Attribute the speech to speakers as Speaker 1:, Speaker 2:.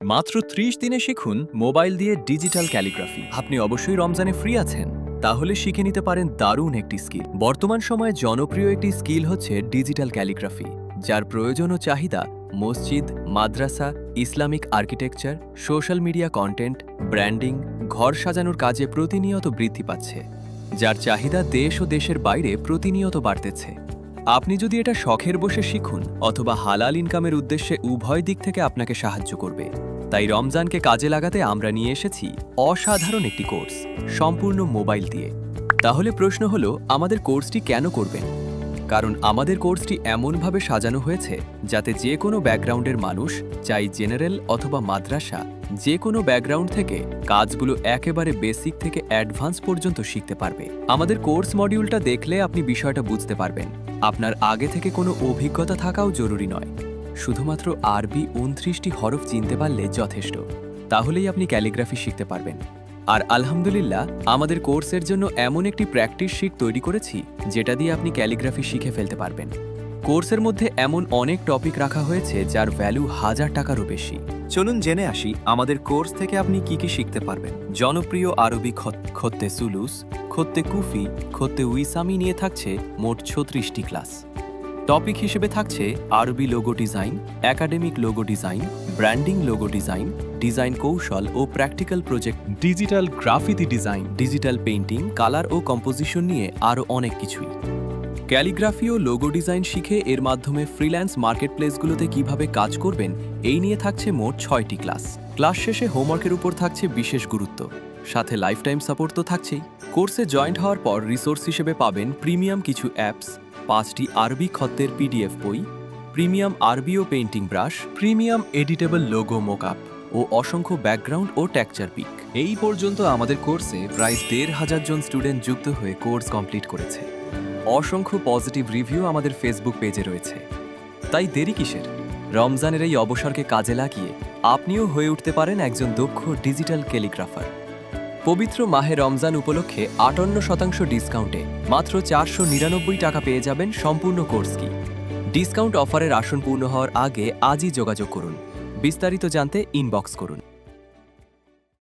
Speaker 1: মাত্র ৩০ দিনে শিখুন মোবাইল দিয়ে ডিজিটাল ক্যালিগ্রাফি। আপনি অবশ্যই রমজানে ফ্রি আছেন, তাহলে শিখে নিতে পারেন দারুণ একটি স্কিল। বর্তমান সময়ে জনপ্রিয় একটি স্কিল হচ্ছে ডিজিটাল ক্যালিগ্রাফি, যার প্রয়োজন ও চাহিদা মসজিদ, মাদ্রাসা, Islamic architecture, social media content, branding, ঘর সাজানোর কাজে প্রতিনিয়ত বৃদ্ধি পাচ্ছে, যার চাহিদা দেশ ও দেশের বাইরে প্রতিনিয়ত বাড়তেছে। আপনি যদি এটা শখের বসে শিখুন অথবা হালাল ইনকামের উদ্দেশ্যে, উভয় দিক থেকে আপনাকে সাহায্য করবে। তাই রমজানকে কাজে লাগাতে আমরা নিয়ে এসেছি অসাধারণ একটি কোর্স, সম্পূর্ণ মোবাইল দিয়ে। তাহলে প্রশ্ন হলো, আমাদের কোর্সটি কেন করবেন? কারণ আমাদের কোর্সটি এমনভাবে সাজানো হয়েছে যাতে যে কোনো ব্যাকগ্রাউন্ডের মানুষ, চাই জেনারেল অথবা মাদ্রাসা, যে কোনো ব্যাকগ্রাউন্ড থেকে কাজগুলো একেবারে বেসিক থেকে অ্যাডভান্স পর্যন্ত শিখতে পারবে। আমাদের কোর্স মডিউলটা দেখলে আপনি বিষয়টা বুঝতে পারবেন। আপনার আগে থেকে কোনো অভিজ্ঞতা থাকাও জরুরি নয়, শুধুমাত্র আরবি ২৯টি হরফ চিনতে পারলে যথেষ্ট। তাহলেই আপনি ক্যালিগ্রাফি শিখতে পারবেন। আর আলহামদুলিল্লাহ, আমাদের কোর্সের জন্য এমন একটি প্র্যাকটিস শিট তৈরি করেছি যেটা দিয়ে আপনি ক্যালিগ্রাফি শিখে ফেলতে পারবেন। কোর্সের মধ্যে এমন অনেক টপিক রাখা হয়েছে যার ভ্যালু ১০০০ টাকারও বেশি। চলুন জেনে আসি আমাদের কোর্স থেকে আপনি কি কি শিখতে পারবেন। জনপ্রিয় আরবি খত্তে সুলুস, খত্তে কুফি, খত্তে উইসামি নিয়ে থাকছে মোট ৩৬টি ক্লাস। টপিক হিসেবে থাকছে আরবি logo design, academic logo design, branding logo design, design কৌশল ও practical project, digital graffiti design, digital painting, colour ও কম্পোজিশন নিয়ে আরও অনেক কিছুই। ক্যালিগ্রাফি ও লোগো ডিজাইন শিখে এর মাধ্যমে ফ্রিল্যান্স মার্কেটপ্লেসগুলোতে কিভাবে কাজ করবেন, এই নিয়ে থাকছে মোট ৬টি ক্লাস। ক্লাস শেষে হোমওয়ার্কের উপর থাকছে বিশেষ গুরুত্ব, সাথে লাইফ টাইম সাপোর্ট তো থাকছেই। কোর্সে জয়েন্ট হওয়ার পর রিসোর্স হিসেবে পাবেন প্রিমিয়াম কিছু অ্যাপস, ৫টি আরবি খত্তের পিডিএফ বই, প্রিমিয়াম আরবি ও painting brush, premium editable logo mockup ও অসংখ্য ব্যাকগ্রাউন্ড ও টেক্সচার পিক। এই পর্যন্ত আমাদের কোর্সে প্রায় ১৫০০ জন স্টুডেন্ট যুক্ত হয়ে কোর্স কমপ্লিট করেছে। অসংখ্য পজিটিভ রিভিউ আমাদের ফেসবুক পেজে রয়েছে। তাই দেরি কিসের? রমজানের এই অবসরকে কাজে লাগিয়ে আপনিও হয়ে উঠতে পারেন একজন দক্ষ ডিজিটাল ক্যালিগ্রাফার। পবিত্র মাহে রমজান উপলক্ষে ৫৮% ডিসকাউন্টে মাত্র ৪৯৯ টাকা পেয়ে যাবেন সম্পূর্ণ কোর্স কি। ডিসকাউন্ট অফারের আসন পূর্ণ হওয়ার আগে আজই যোগাযোগ করুন। বিস্তারিত জানতে ইনবক্স করুন।